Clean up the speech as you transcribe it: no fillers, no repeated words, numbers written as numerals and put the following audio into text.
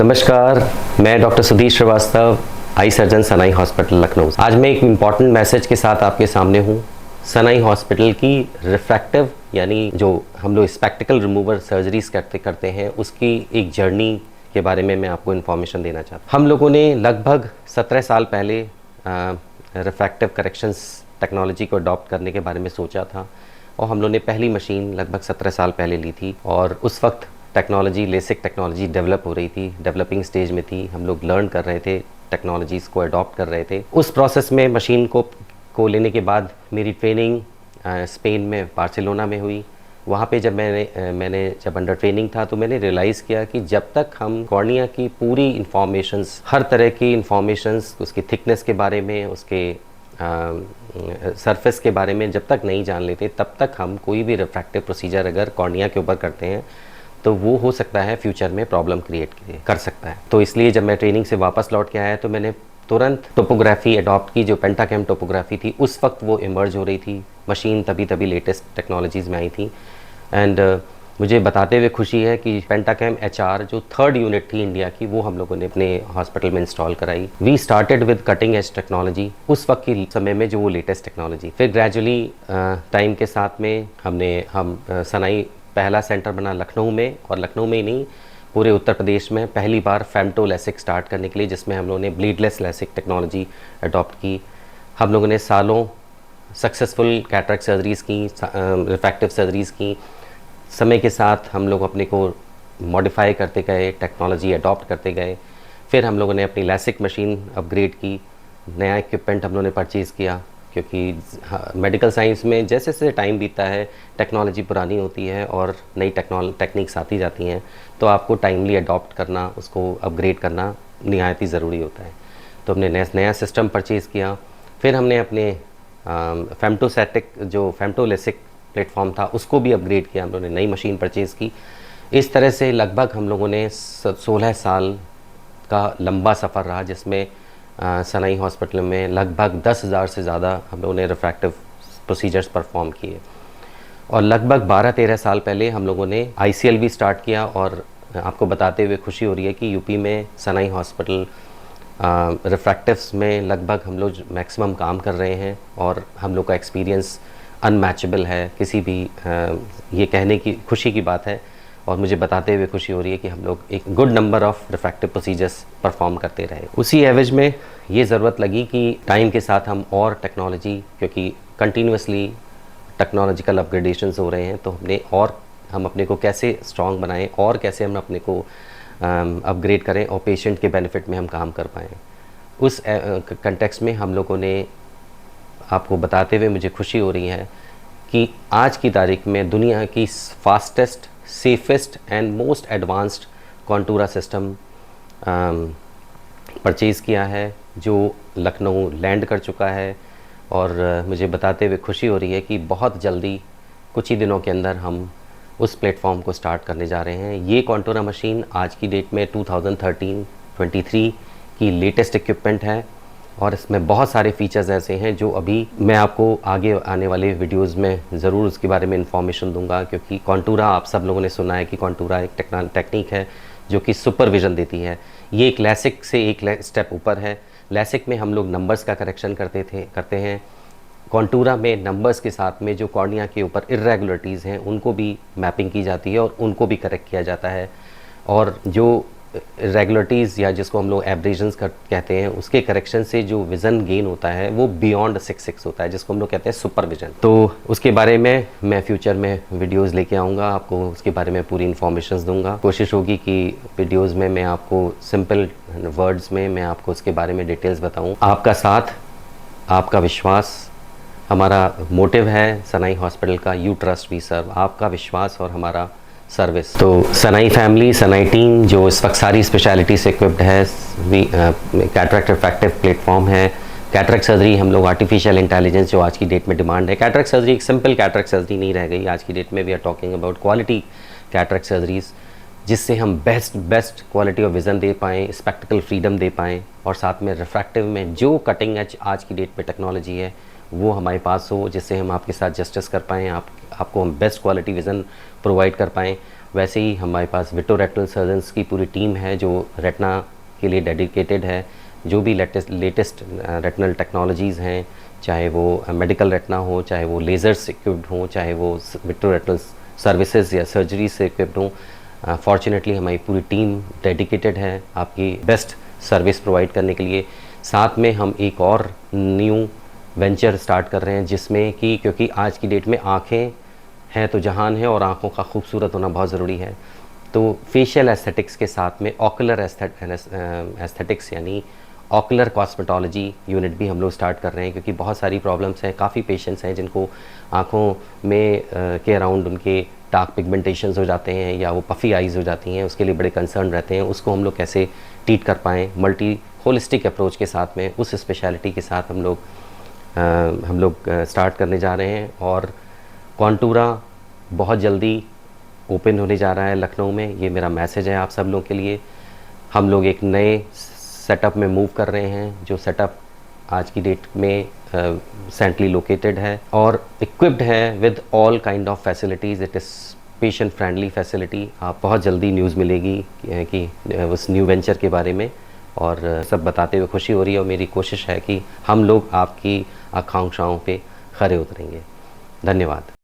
नमस्कार, मैं doctor Sudhir Srivastava, eye surgeon Sanai hospital Lucknow. आज मैं एक इम्पॉर्टेंट मैसेज के साथ आपके सामने हूँ। सनाई हॉस्पिटल की रिफ्रैक्टिव यानी जो हम लोग स्पेक्टिकल रिमूवर सर्जरीज करते हैं उसकी एक जर्नी के बारे में मैं आपको इन्फॉर्मेशन देना चाहता हूँ। हम लोगों ने लगभग 17 साल पहले रिफ्रैक्टिव करेक्शंस टेक्नोलॉजी को अडॉप्ट करने के बारे में सोचा था और हम लोगों ने पहली मशीन लगभग 17 साल पहले ली थी और उस वक्त टेक्नोलॉजी लेसिक टेक्नोलॉजी डेवलप हो रही थी, डेवलपिंग स्टेज में थी। हम लोग लर्न कर रहे थे, टेक्नोलॉजीज़ को अडॉप्ट कर रहे थे। उस प्रोसेस में मशीन को लेने के बाद मेरी ट्रेनिंग स्पेन में बार्सिलोना में हुई। वहाँ पे जब मैंने जब अंडर ट्रेनिंग था तो मैंने रियलाइज़ किया कि जब तक हम कॉर्निया की पूरी इंफॉर्मेशंस, हर तरह की इंफॉर्मेशंस, उसकी थिकनेस के बारे में, उसके सरफेस के बारे में जब तक नहीं जान लेते तब तक हम कोई भी रिफ्रैक्टिव प्रोसीजर अगर कॉर्निया के ऊपर करते हैं तो वो हो सकता है फ्यूचर में प्रॉब्लम क्रिएट कर सकता है। तो इसलिए जब मैं ट्रेनिंग से वापस लौट के आया तो मैंने तुरंत टोपोग्राफी अडॉप्ट की, जो पेंटाकैम टोपोग्राफी थी उस वक्त वो इमर्ज हो रही थी। मशीन तभी लेटेस्ट टेक्नोलॉजीज़ में आई थी एंड मुझे बताते हुए खुशी है कि पेंटाकैम HR जो 3rd यूनिट थी इंडिया की, वो हम लोगों ने अपने हॉस्पिटल में इंस्टॉल कराई। We started with cutting edge technology उस वक्त के समय में, जो वो लेटेस्ट टेक्नोलॉजी। फिर ग्रेजुअली टाइम के साथ में हम सनाई पहला सेंटर बना लखनऊ में, और लखनऊ में ही नहीं पूरे उत्तर प्रदेश में पहली बार फेमटो लेसिक स्टार्ट करने के लिए, जिसमें हम लोगों ने ब्लीडलेस लेसिक टेक्नोलॉजी अडॉप्ट की। हम लोगों ने सालों सक्सेसफुल कैटरेक्ट सर्जरीज़ की, रिफ्रैक्टिव सर्जरीज़ की। समय के साथ हम लोग अपने को मॉडिफाई करते गए, टेक्नोलॉजी अडॉप्ट करते गए। फिर हम लोगों ने अपनी लेसिक मशीन अपग्रेड की, नया इक्विपमेंट हम लोगों ने परचेज़ किया, क्योंकि मेडिकल साइंस में जैसे जैसे टाइम बीतता है टेक्नोलॉजी पुरानी होती है और नई टेक्निक्स आती जाती हैं, तो आपको टाइमली अडॉप्ट करना, उसको अपग्रेड करना निहायत ही ज़रूरी होता है। तो हमने नया सिस्टम परचेज़ किया। फिर हमने अपने फेमटोसेटिक जो फेमटोलेसिक प्लेटफॉर्म था उसको भी अपग्रेड किया, हम लोगों ने नई मशीन परचेज़ की। इस तरह से लगभग हम लोगों ने 16 साल का लंबा सफ़र रहा, जिसमें सनाई हॉस्पिटल में लगभग 10,000 से ज़्यादा हम लोगों ने रिफ्रैक्टिव प्रोसीजर्स परफॉर्म किए। और लगभग 12-13 साल पहले हम लोगों ने ICL भी स्टार्ट किया, और आपको बताते हुए खुशी हो रही है कि यूपी में सनाई हॉस्पिटल रिफ्रैक्टिव्स में लगभग हम लोग मैक्सिमम काम कर रहे हैं और हम लोग का एक्सपीरियंस अनमैचेबल है। किसी भी ये कहने की खुशी की बात है और मुझे बताते हुए खुशी हो रही है कि हम लोग एक good number of refractive procedures perform करते रहे। उसी एवज में ये ज़रूरत लगी कि टाइम के साथ हम और टेक्नोलॉजी, क्योंकि कंटिन्यूसली टेक्नोलॉजिकल अपग्रेडेशंस हो रहे हैं, तो हम अपने को कैसे स्ट्रॉन्ग बनाएं और कैसे हम अपने को अपग्रेड करें और पेशेंट के बेनिफिट में हम काम कर पाएँ। उस कंटेक्स्ट में हम लोगों ने, आपको बताते हुए मुझे खुशी हो रही है कि आज की तारीख में दुनिया की fastest, safest and most advanced Contoura system purchase किया है, जो लखनऊ लैंड कर चुका है। और मुझे बताते हुए खुशी हो रही है कि बहुत जल्दी, कुछ ही दिनों के अंदर हम उस प्लेटफॉर्म को स्टार्ट करने जा रहे हैं। ये कॉन्टूरा मशीन आज की डेट में 2013-23 की लेटेस्ट इक्विपमेंट है और इसमें बहुत सारे फीचर्स ऐसे हैं जो अभी मैं आपको आगे आने वाले वीडियोस में ज़रूर उसके बारे में इंफॉर्मेशन दूंगा, क्योंकि कॉन्टूरा, आप सब लोगों ने सुना है कि कॉन्टूरा एक टेक्निक है जो कि सुपरविजन देती है। ये एक लेसिक से एक स्टेप ऊपर है। लेसिक में हम लोग नंबर्स का करेक्शन करते हैं। कॉन्टूरा में नंबर्स के साथ में जो कॉर्निया के ऊपर इर्रेगुलरिटीज़ हैं उनको भी मैपिंग की जाती है और उनको भी करेक्ट किया जाता है। और जो रेगुलरिटीज़ या जिसको हम लोग एब्रेजन्स कहते हैं, उसके करेक्शन से जो विज़न गेन होता है वो बियॉन्ड 6 होता है, जिसको हम लोग कहते हैं सुपरविजन। तो उसके बारे में मैं फ्यूचर में वीडियोस लेके आऊँगा, आपको उसके बारे में पूरी इन्फॉर्मेशंस दूंगा। कोशिश होगी कि वीडियोस में मैं आपको सिंपल वर्ड्स में मैं आपको उसके बारे में डिटेल्स बताऊँ। आपका साथ, आपका विश्वास हमारा मोटिव है सनाई हॉस्पिटल का। यू ट्रस्ट वी सर्व, आपका विश्वास और हमारा सर्विस। तो सनाई फैमिली, सनाई टीम जो इस वक्त सारी स्पेशलिटी से इक्विप्ड है, कैटरेक्ट रिफ्रैक्टिव प्लेटफॉर्म है। कैटरेक्ट सर्जरी हम लोग आर्टिफिशियल इंटेलिजेंस जो आज की डेट में डिमांड है। कैटरेक्ट सर्जरी एक सिंपल कैटरेक्ट सर्जरी नहीं रह गई आज की डेट में। We are talking about quality cataract surgeries, जिससे हम बेस्ट क्वालिटी ऑफ विज़न दे पाएँ, स्पेक्टिकल फ्रीडम दे पाएँ, और साथ में रिफ्रैक्टिव में जो कटिंग एज आज की डेट में टेक्नोलॉजी है वो हमारे पास हो, जिससे हम आपके साथ जस्टिस कर पाएँ, आपको हम बेस्ट क्वालिटी विज़न प्रोवाइड कर पाएँ वैसे ही हमारे पास विट्रोरेक्टल सर्जन्स की पूरी टीम है जो रेटिना के लिए डेडिकेटेड है। जो भी लेटेस्ट रेटिनल टेक्नोलॉजीज़ हैं, चाहे वो मेडिकल रेटिना हो, चाहे वो लेज़र्स इक्विप्ड हों, चाहे वो विट्रोरेक्टल सर्विसेज या सर्जरी से इक्विप्ड हों, फॉर्चुनेटली हमारी पूरी टीम डेडिकेटेड है आपकी बेस्ट सर्विस प्रोवाइड करने के लिए। साथ में हम एक और न्यू वेंचर स्टार्ट कर रहे हैं जिसमें कि क्योंकि आज की डेट में आँखें हैं तो जहान है और आँखों का खूबसूरत होना बहुत ज़रूरी है, तो फेशियल एस्थेटिक्स के साथ में ऑकुलर एस्थेटिक्स यानी ऑकुलर कॉस्मेटोलॉजी यूनिट भी हम लोग स्टार्ट कर रहे हैं, क्योंकि बहुत सारी प्रॉब्लम्स हैं। काफ़ी पेशेंट्स हैं जिनको आँखों में के अराउंड उनके डार्क पिगमेंटेशंस हो जाते हैं या वो पफ़ी आइज़ हो जाती हैं, उसके लिए बड़े कंसर्न रहते हैं। उसको हम लोग कैसे ट्रीट कर पाएँ मल्टी होलिस्टिक अप्रोच के साथ में, उस स्पेशलिटी के साथ हम लोग स्टार्ट करने जा रहे हैं। और कॉन्टूरा बहुत जल्दी ओपन होने जा रहा है लखनऊ में, ये मेरा मैसेज है आप सब लोगों के लिए। हम लोग एक नए सेटअप में मूव कर रहे हैं, जो सेटअप आज की डेट में सेंट्रली लोकेटेड है और इक्विप्ड है with all kind of facilities. It is patient friendly facility. आप बहुत जल्दी न्यूज़ मिलेगी कि उस न्यू वेंचर के बारे में, और सब बताते हुए खुशी हो रही है। और मेरी कोशिश है कि हम लोग आपकी आकांक्षाओं पे खरे उतरेंगे। धन्यवाद।